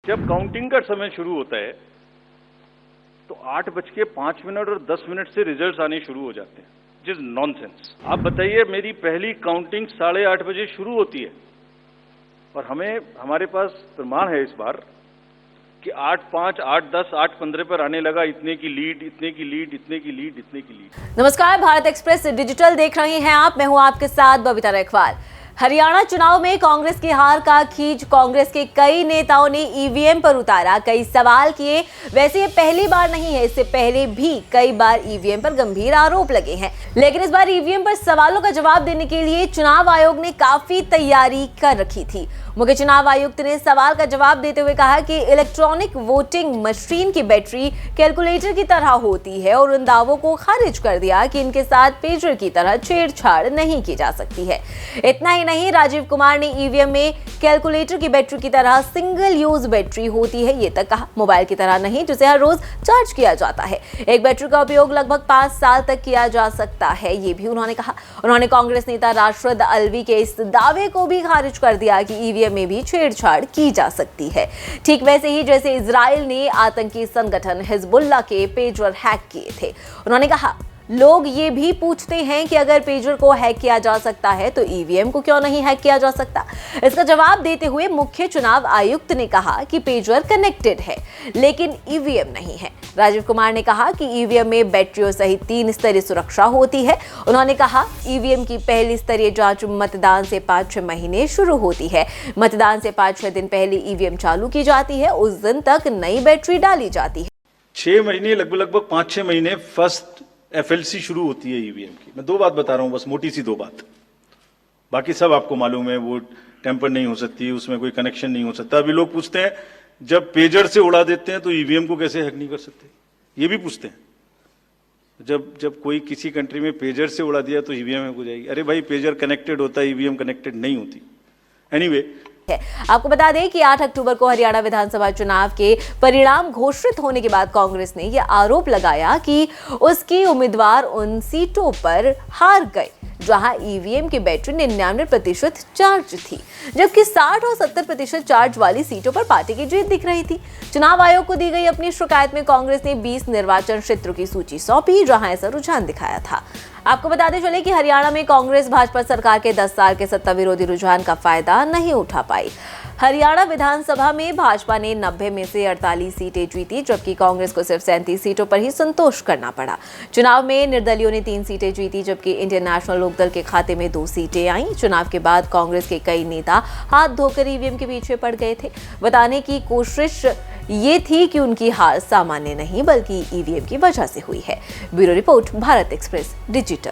जब काउंटिंग का समय शुरू होता है तो 8:05 और 10 मिनट से रिजल्ट्स आने शुरू हो जाते हैं, विच इज नॉनसेंस। आप बताइए, मेरी पहली काउंटिंग 8:30 बजे शुरू होती है और हमारे पास प्रमाण है इस बार कि 8:05, 8:10, 8:15 पर आने लगा इतने की लीड, इतने की लीड, इतने की लीड, इतने की लीड। नमस्कार, भारत एक्सप्रेस डिजिटल देख रहे हैं आप। मैं हूं आपके साथ बबीता रेखवाल। हरियाणा चुनाव में कांग्रेस की हार का खींच कांग्रेस के कई नेताओं ने ईवीएम पर उतारा, कई सवाल किए। वैसे ये पहली बार नहीं है, इससे पहले भी कई बार ईवीएम पर गंभीर आरोप लगे हैं, लेकिन इस बार ईवीएम पर सवालों का जवाब देने के लिए चुनाव आयोग ने काफी तैयारी कर रखी थी। मुख्य चुनाव आयुक्त ने सवाल का जवाब देते हुए कहा कि इलेक्ट्रॉनिक वोटिंग मशीन की बैटरी कैलकुलेटर की तरह होती है और उन दावों को खारिज कर दिया कि इनके साथ पेजर की तरह छेड़छाड़ नहीं की जा सकती है। इतना ही नहीं, राजीव कुमार ने ईवीएम में कैलकुलेटर की बैटरी की तरह सिंगल यूज बैटरी होती है ये तक कहा। मोबाइल की तरह नहीं जिसे हर रोज चार्ज किया जाता है। एक बैटरी का उपयोग लगभग 5 साल तक किया जा सकता है, ये भी उन्होंने कहा। उन्होंने कांग्रेस नेता राशिद अलवी के इस दावे को भी खारिज कर दिया कि ईवीएम में भी छेड़छाड़ की जा सकती है, ठीक वैसे ही जैसे इजराइल ने आतंकी संगठन हिजबुल्लाह के पेजर हैक किए थे। उन्होंने कहा, लोग ये भी पूछते हैं कि अगर पेजर को हैक किया जा सकता है तो ईवीएम को क्यों नहीं हैक किया जा सकता। इसका जवाब देते हुए मुख्य चुनाव आयुक्त ने कहा कि पेजर कनेक्टेड है लेकिन ईवीएम नहीं है। राजीव कुमार ने कहा कि ईवीएम में बैटरियों सहित 3 स्तरीय सुरक्षा होती है। उन्होंने कहा, ईवीएम की पहली स्तरीय जांच मतदान से 5-6 महीने शुरू होती है। मतदान से 5-6 दिन पहले ईवीएम चालू की जाती है, उस दिन तक नई बैटरी डाली जाती है। 6 महीने, लगभग 5-6 महीने फर्स्ट एफएलसी शुरू होती है ईवीएम की। मैं 2 बात बता रहा हूं, बस मोटी सी 2 बात, बाकी सब आपको मालूम है। वो टेम्पर नहीं हो सकती, उसमें कोई कनेक्शन नहीं हो सकता। अभी लोग पूछते हैं जब पेजर से उड़ा देते हैं तो ईवीएम को कैसे हैक नहीं कर सकते, ये भी पूछते हैं। जब कोई किसी कंट्री में पेजर से उड़ा दिया तो ईवीएम हैक हो जाएगी। अरे भाई, पेजर कनेक्टेड होता है, ईवीएम कनेक्टेड नहीं होती। एनीवे, आपको बता दें कि 8 अक्टूबर को हरियाणा विधानसभा चुनाव के परिणाम घोषित होने के बाद कांग्रेस ने यह आरोप लगाया कि उसकी उम्मीदवार उन सीटों पर हार गए जहां ईवीएम की बैटरी 99% चार्ज थी, जबकि 60 और 70% चार्ज वाली सीटों पर पार्टी की जीत दिख रही थी। चुनाव आयोग को दी गई अपनी शिकायत में कांग्रेस ने 20 निर्वाचन क्षेत्रों की सूची सौंपी जहां ऐसा रुझान दिखाया था। आपको बताते चले कि हरियाणा में कांग्रेस भाजपा सरकार के 10 साल के सत्ता विरोधी रुझान का फायदा नहीं उठा पाई। हरियाणा विधानसभा में भाजपा ने 90 में से 48 सीटें जीती, जबकि कांग्रेस को सिर्फ 37 सीटों पर ही संतोष करना पड़ा। चुनाव में निर्दलियों ने 3 सीटें जीती, जबकि इंडियन नेशनल लोकदल के खाते में 2 सीटें आईं। चुनाव के बाद कांग्रेस के कई नेता हाथ धोकर ईवीएम के पीछे पड़ गए थे। बताने की कोशिश ये थी कि उनकी हार सामान्य नहीं बल्कि ईवीएम की वजह से हुई है। Bureau report, Bharat express digital.